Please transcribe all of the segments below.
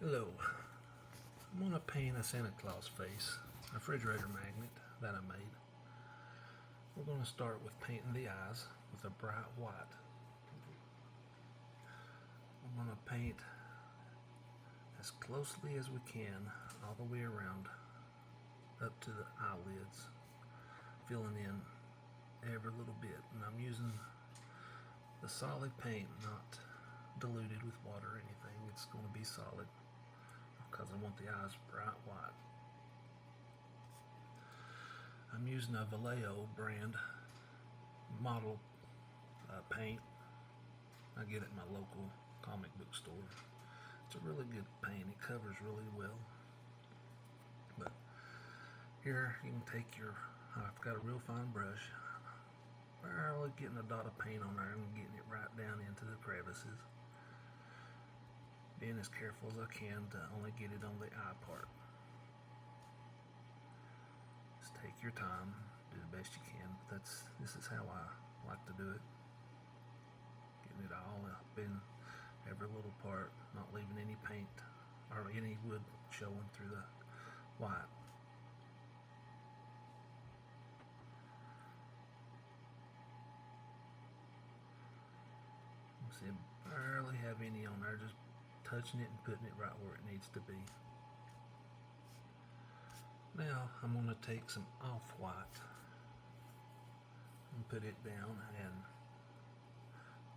Hello. I'm going to paint a Santa Claus face, a refrigerator magnet that I made. We're going to start with painting the eyes with a bright white. I'm going to paint as closely as we can all the way around up to the eyelids, filling in every little bit. And I'm using the solid paint, not diluted with water or anything. It's going to be solid because I want the eyes bright white. I'm using a Vallejo brand model paint. I get it at my local comic book store. It's a really good paint. It covers really well. But here you can take your, I've got a real fine brush, barely getting a dot of paint on there and getting it right down into the crevices. Being as careful as I can to only get it on the eye part. Just take your time, do the best you can. This is how I like to do it. Getting it all up in every little part, not leaving any paint or any wood showing through the white. See, I barely have any on there, just touching it and putting it right where it needs to be. Now I'm going to take some off-white and put it down and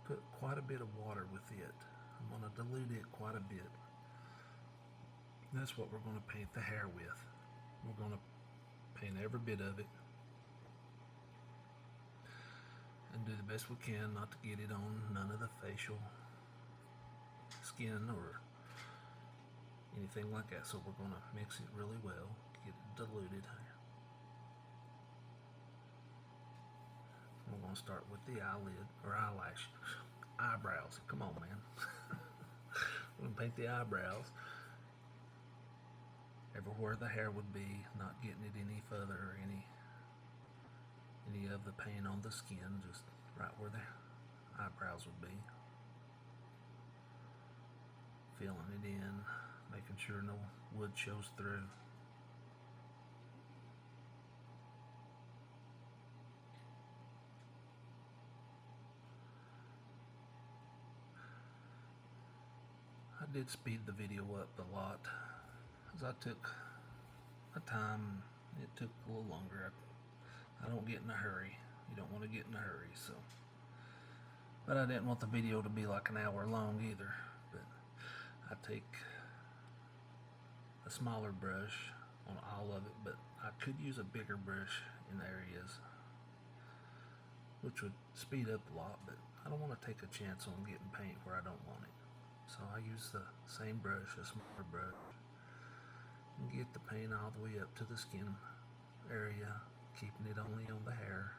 put quite a bit of water with it. I'm going to dilute it quite a bit. That's what we're going to paint the hair with. We're going to paint every bit of it and do the best we can not to get it on none of the facial skin or anything like that. So we're going to mix it really well, get it diluted. We're going to start with the eyelid or eyebrows. Come on, man. We're going to paint the eyebrows everywhere the hair would be, not getting it any further or any of the paint on the skin, just right where the eyebrows would be. Filling it in, making sure no wood shows through. I did speed the video up a lot as I took my time. It took a little longer. I don't get in a hurry. You don't want to get in a hurry, so. But I didn't want the video to be like an hour long either. But I take a smaller brush on all of it, but I could use a bigger brush in areas, which would speed up a lot, but I don't want to take a chance on getting paint where I don't want it. So I use the same brush, a smaller brush, and get the paint all the way up to the skin area, keeping it only on the hair.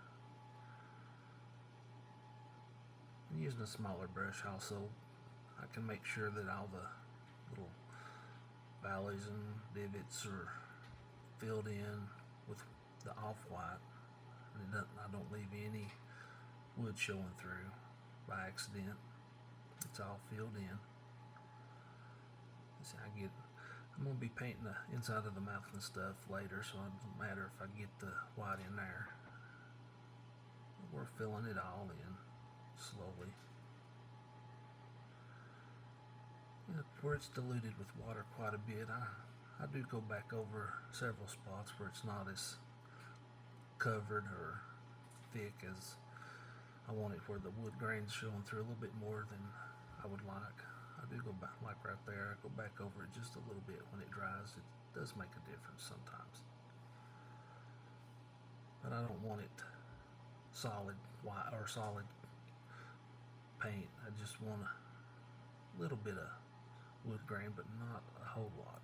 And using a smaller brush also, I can make sure that all the little valleys and divots are filled in with the off-white, and I don't leave any wood showing through by accident. It's all filled in. See, I'm going to be painting the inside of the mouth and stuff later, so it doesn't matter if I get the white in there. We're filling it all in slowly. Where it's diluted with water quite a bit, I do go back over several spots where it's not as covered or thick as I want it, where the wood grain's showing through a little bit more than I would like. I do go back, like right there, I go back over it just a little bit when it dries. It does make a difference sometimes. But I don't want it solid white or solid paint. I just want a little bit of wood grain, but not a whole lot.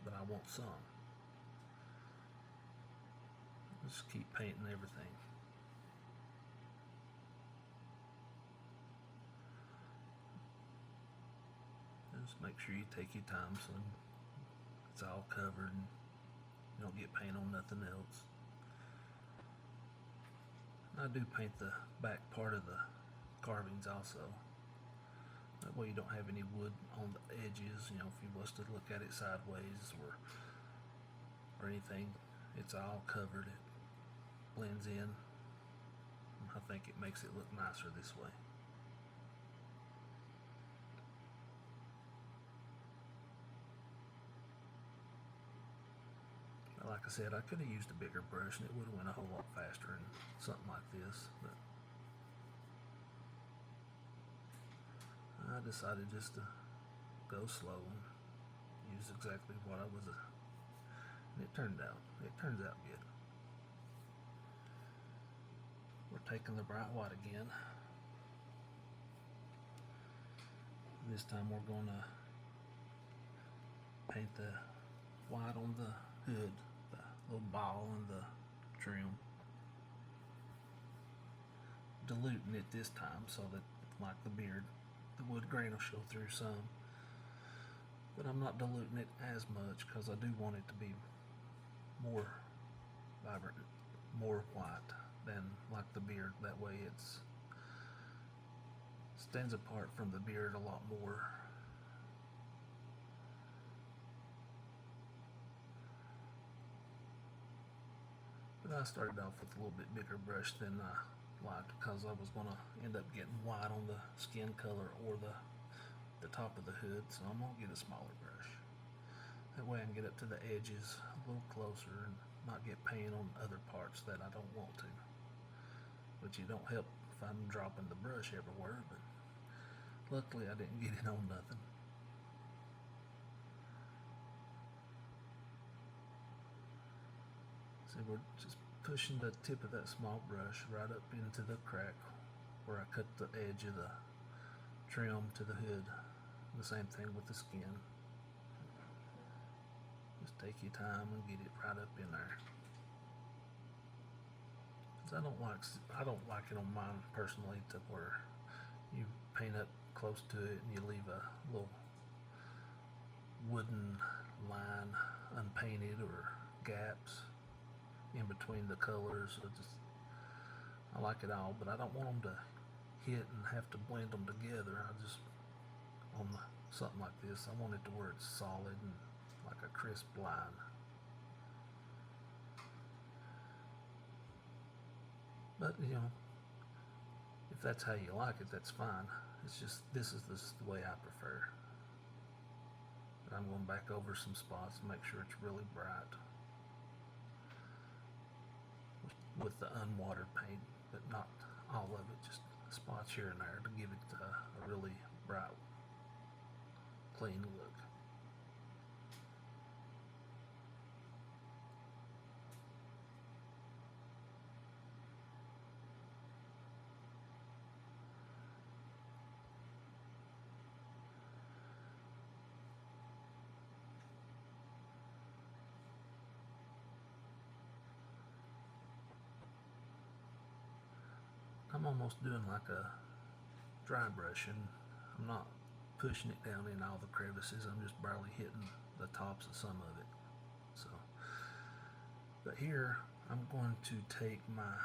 But I want some. Just keep painting everything. Just make sure you take your time so it's all covered and you don't get paint on nothing else. I do paint the back part of the carvings also. That way you don't have any wood on the edges. You know, if you was to look at it sideways or anything, it's all covered. It blends in. I think it makes it look nicer this way. Like I said, I could have used a bigger brush and it would have went a whole lot faster in something like this, but I decided just to go slow and use exactly what I was, and it turns out good. We're taking the bright white again. This time we're going to paint the white on the hood, the little ball and the trim. Diluting it this time so that, like the beard, the wood grain will show through some. But I'm not diluting it as much because I do want it to be more vibrant, more white than like the beard. That way it's stands apart from the beard a lot more. But I started off with a little bit bigger brush than I liked because I was going to end up getting white on the skin color or the top of the hood, so I'm going to get a smaller brush. That way I can get up to the edges a little closer and not get paint on other parts that I don't want to. Which it don't help if I'm dropping the brush everywhere, but luckily I didn't get it on nothing. See, we're just pushing the tip of that small brush right up into the crack where I cut the edge of the trim to the hood. The same thing with the skin. Just take your time and get it right up in there. I don't like it on mine personally to where you paint up close to it and you leave a little wooden line unpainted or gaps in between the colors. I like it all, but I don't want them to hit and have to blend them together. I just, on something like this, I want it to where it's solid and like a crisp line. But you know, if that's how you like it, that's fine. It's just this is the way I prefer. But I'm going back over some spots to make sure it's really bright with the unwatered paint, but not all of it, just spots here and there to give it a really bright, clean look. I'm almost doing like a dry brushing. I'm not pushing it down in all the crevices. I'm just barely hitting the tops of some of it. So, but here I'm going to take my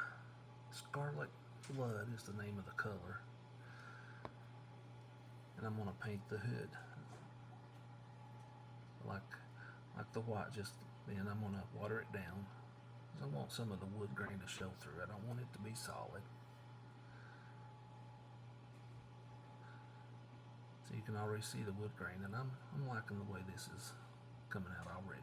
Scarlet Blood is the name of the color, and I'm going to paint the hood like the white. Just then I'm going to water it down because I want some of the wood grain to show through. I don't want it to be solid. So you can already see the wood grain, and I'm liking the way this is coming out already.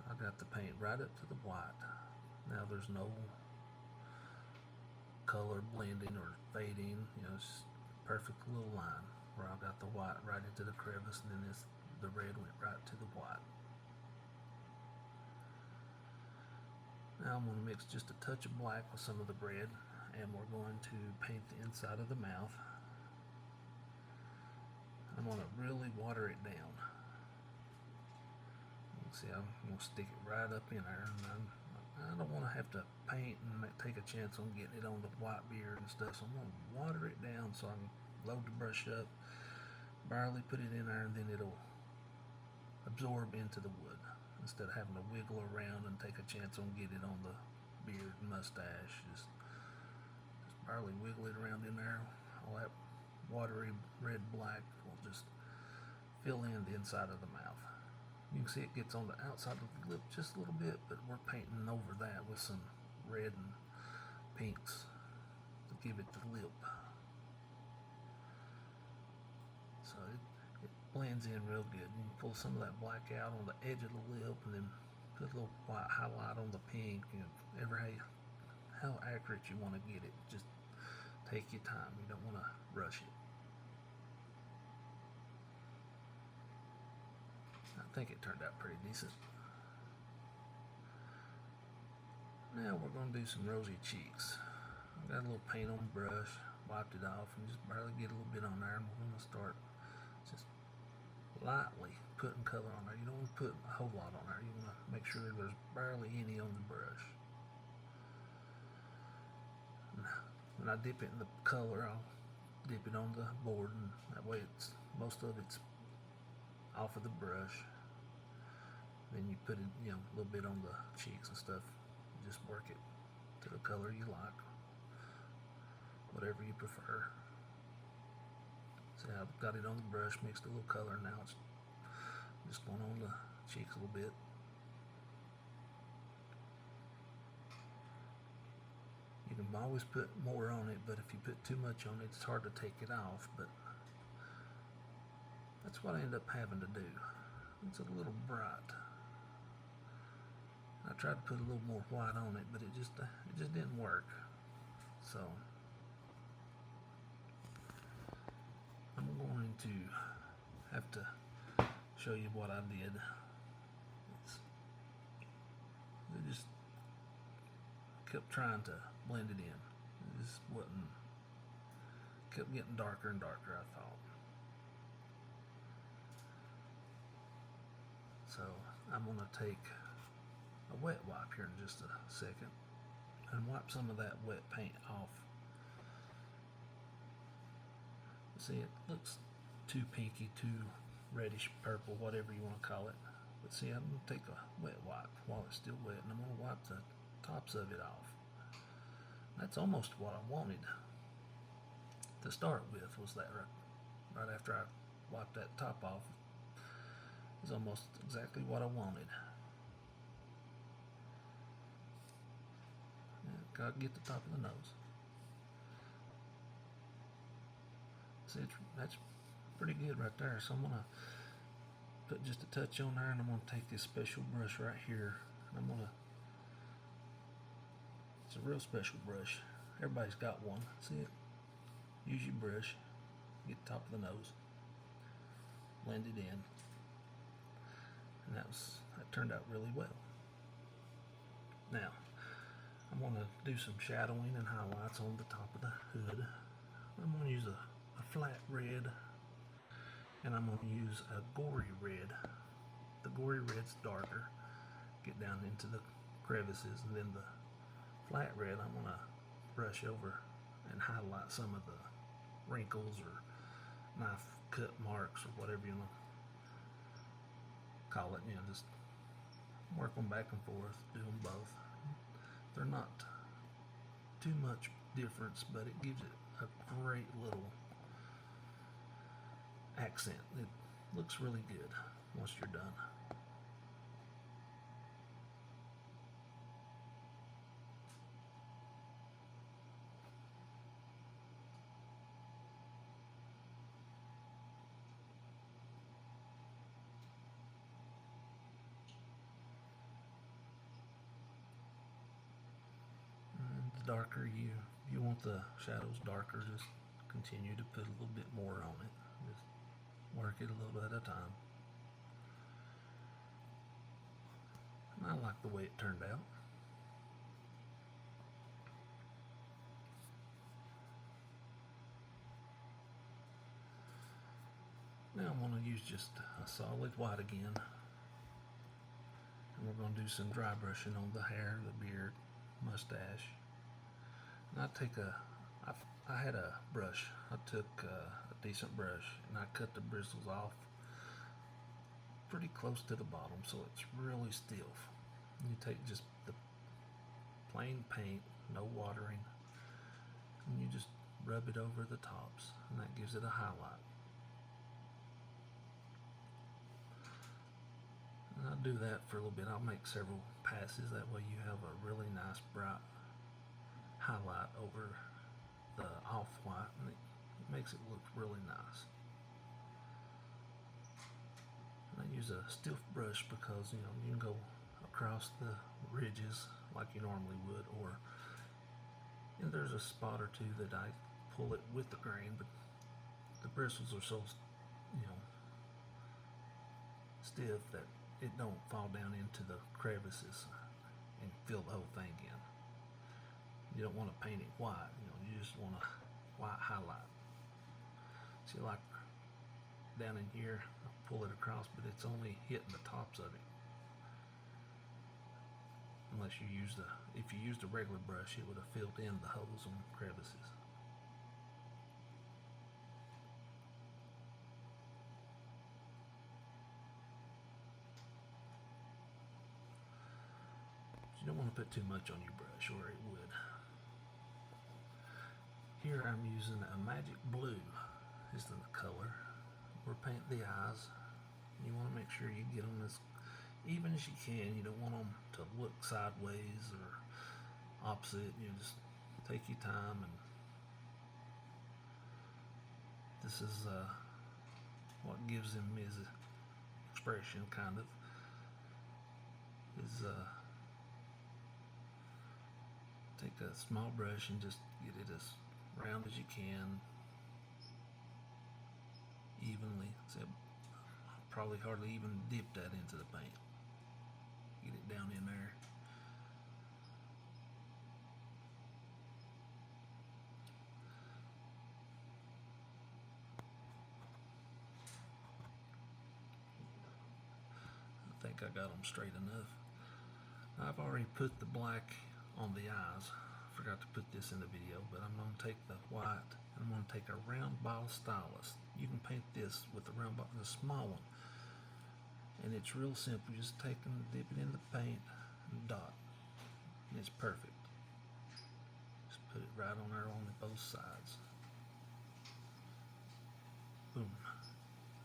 I got the paint right up to the white. Now there's no color blending or fading. You know, it's just a perfect little line where I got the white right into the crevice, and then the red went right to the white. Now I'm going to mix just a touch of black with some of the red, and we're going to paint the inside of the mouth. I'm going to really water it down. See, I'm going to stick it right up in there, and I don't want to have to paint and take a chance on getting it on the white beard and stuff, so I'm going to water it down so I can load the brush up, barely put it in there, and then it'll absorb into the wood instead of having to wiggle around and take a chance on getting it on the beard and mustache. Just barely wiggle it around in there. All that watery red black will just fill in the inside of the mouth. You can see it gets on the outside of the lip just a little bit, but we're painting over that with some red and pinks to give it the lip. So it blends in real good. You can pull some of that black out on the edge of the lip and then put a little white highlight on the pink. You know, how accurate you want to get it. Just take your time. You don't want to rush it. I think it turned out pretty decent. Now we're going to do some rosy cheeks. I got a little paint on the brush, wiped it off, and just barely get a little bit on there. And we're going to start just lightly putting color on there. You don't want to put a whole lot on there. You want to make sure there's barely any on the brush. When I dip it in the color, I'll dip it on the board, and that way most of it's off of the brush. Then you put it, a little bit on the cheeks and stuff. You just work it to the color you like, whatever you prefer. See, I've got it on the brush, mixed a little color. Now it's just going on the cheeks a little bit. You can always put more on it, but if you put too much on it, it's hard to take it off. But that's what I end up having to do. It's a little bright. I tried to put a little more white on it, but it just didn't work. So I'm going to have to show you what I did. I just kept trying to blend it in. It just kept getting darker and darker, I thought. So I'm going to take a wet wipe here in just a second and wipe some of that wet paint off. See, it looks too pinky, too reddish purple, whatever you want to call it. But see, I'm going to take a wet wipe while it's still wet, and I'm going to wipe the tops of it off. That's almost what I wanted to start with, was that right after I wiped that top off. It was almost exactly what I wanted. Gotta get the top of the nose. See, that's pretty good right there. So I'm gonna put just a touch on there, and I'm gonna take this special brush right here, and it's a real special brush. Everybody's got one. See it? Use your brush, get the top of the nose, blend it in, and that turned out really well. Now I'm going to do some shadowing and highlights on the top of the hood. I'm going to use a flat red, and I'm going to use a gory red. The gory red's darker. Get down into the crevices, and then the flat red I'm going to brush over and highlight some of the wrinkles or knife cut marks or whatever you want to call it. Just work them back and forth, do them both. They're not too much difference, but it gives it a great little accent. It looks really good once you're done. Darker you want the shadows darker, just continue to put a little bit more on it. Just work it a little bit at a time. And I like the way it turned out. Now I'm going to use just a solid white again, and we're going to do some dry brushing on the hair, the beard, mustache. And I had a brush. I took a decent brush, and I cut the bristles off pretty close to the bottom, so it's really stiff. You take just the plain paint, no watering, and you just rub it over the tops, and that gives it a highlight. And I'll do that for a little bit. I'll make several passes, that way you have a really nice bright highlight over the off-white, and it makes it look really nice. And I use a stiff brush because you can go across the ridges like you normally would, and there's a spot or two that I pull it with the grain, but the bristles are so stiff that it don't fall down into the crevices and fill the whole thing in. You don't want to paint it white, you just want a white highlight. See, like down in here, I pull it across, but it's only hitting the tops of it. Unless if you used a regular brush, it would have filled in the holes and crevices. You don't want to put too much on your brush or it would. Here I'm using a magic blue is the color. We're painting the eyes. You want to make sure you get them as even as you can. You don't want them to look sideways or opposite. You just take your time, and this is what gives him his expression, kind of, is take a small brush and just get it as round as you can, evenly. So probably hardly even dip that into the paint. Get it down in there. I think I got them straight enough. I've already put the black on the eyes. Forgot to put this in the video, but I'm going to take the white and I'm going to take a round bottle stylus. You can paint this with the round bottle, the small one, and it's real simple. Just take and dip it in the paint and dot, and it's perfect. Just put it right on there on both sides. Boom,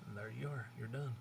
and there you are. You're done.